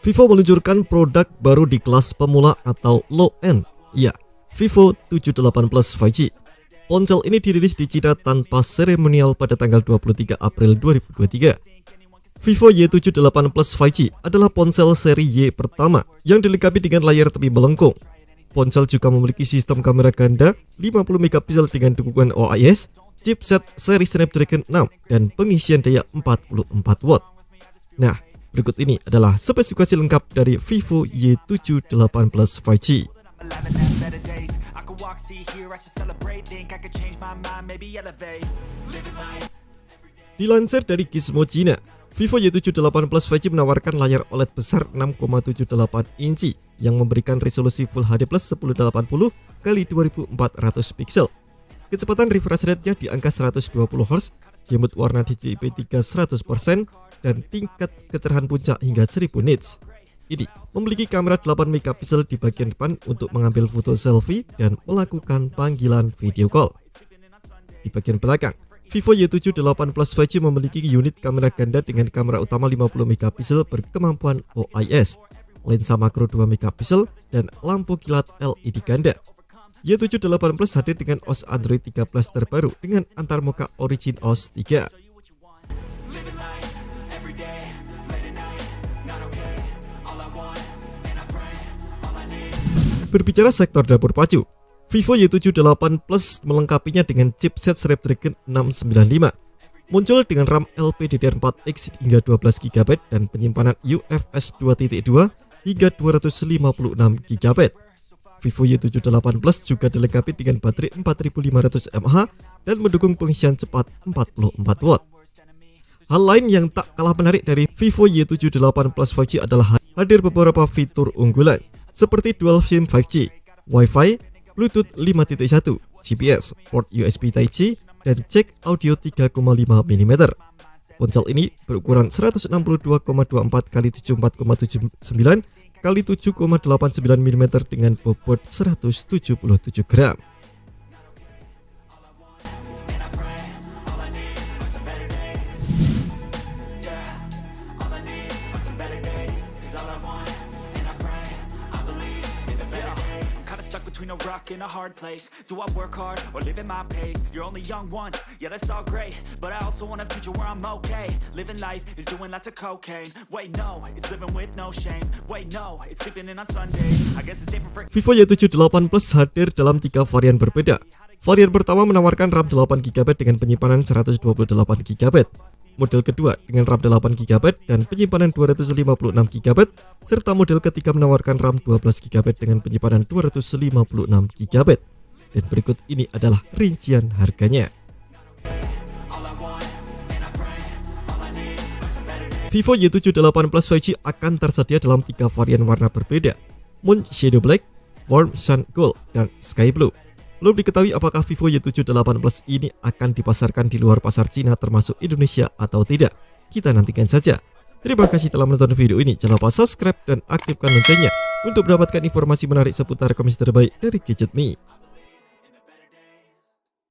Vivo meluncurkan produk baru di kelas pemula atau low end, ya, Vivo 78 Plus 5G. Ponsel ini dirilis di Cina tanpa seremonial pada tanggal 23 April 2023. Vivo Y78 Plus 5G adalah ponsel seri Y pertama yang dilengkapi dengan layar tepi melengkung. Ponsel juga memiliki sistem kamera ganda 50 megapiksel dengan dukungan OIS, chipset seri Snapdragon 6, dan pengisian daya 44 watt. Nah, berikut ini adalah spesifikasi lengkap dari Vivo Y78 Plus 5G. Dilansir dari Gizmo Cina, Vivo Y78 Plus 5G menawarkan layar OLED besar 6,78 inci yang memberikan resolusi Full HD Plus 1080 x 2400 pixel. Kecepatan refresh rate-nya di angka 120 Hz, gamut warna DCI-P3 100%, dan tingkat kecerahan puncak hingga 1000 nits. Ini memiliki kamera 8 megapiksel di bagian depan untuk mengambil foto selfie dan melakukan panggilan video call. Di bagian belakang, Vivo Y78 Plus 5G memiliki unit kamera ganda dengan kamera utama 50 megapiksel berkemampuan OIS, lensa makro 2 megapiksel, dan lampu kilat LED ganda. Y78 Plus hadir dengan OS Android 13 terbaru dengan antarmuka Origin OS 3. Berbicara sektor dapur pacu, Vivo Y78 Plus melengkapinya dengan chipset Snapdragon 695, muncul dengan RAM LPDDR4X hingga 12 GB dan penyimpanan UFS 2.2 hingga 256 GB. Vivo Y78 Plus juga dilengkapi dengan baterai 4500 mAh dan mendukung pengisian cepat 44 watt. Hal lain yang tak kalah menarik dari Vivo Y78 Plus 5G adalah hadir beberapa fitur unggulan seperti Dual SIM 5G, Wi-Fi, Bluetooth 5.1, GPS, port USB Type-C, dan jack audio 3,5 mm. Ponsel ini berukuran 162,24 x 74,79 x 7,89 mm dengan bobot 177 gram. Between a rock and a hard place. Do I work hard or live at my pace? You're only young once, yeah, that's all great, but I also want a future where I'm okay. Living life is doing lots of cocaine. Wait, no, it's living with no shame. Wait, no, it's sleeping in on Sundays. I guess it's different for... Vivo Y78 Plus hadir dalam 3 varian berbeda. Varian pertama menawarkan RAM 8GB dengan penyimpanan 128GB. Model kedua dengan RAM 8GB dan penyimpanan 256GB, serta model ketiga menawarkan RAM 12GB dengan penyimpanan 256GB. Dan berikut ini adalah rincian harganya. Vivo Y78 Plus 5G akan tersedia dalam 3 varian warna berbeda: Moon Shadow Black, Warm Sun Gold, dan Sky Blue. Belum diketahui apakah Vivo Y78 Plus ini akan dipasarkan di luar pasar Cina termasuk Indonesia atau tidak. Kita nantikan saja. Terima kasih telah menonton video ini. Jangan lupa subscribe dan aktifkan loncengnya untuk mendapatkan informasi menarik seputar komisi terbaik dari Gadget Me.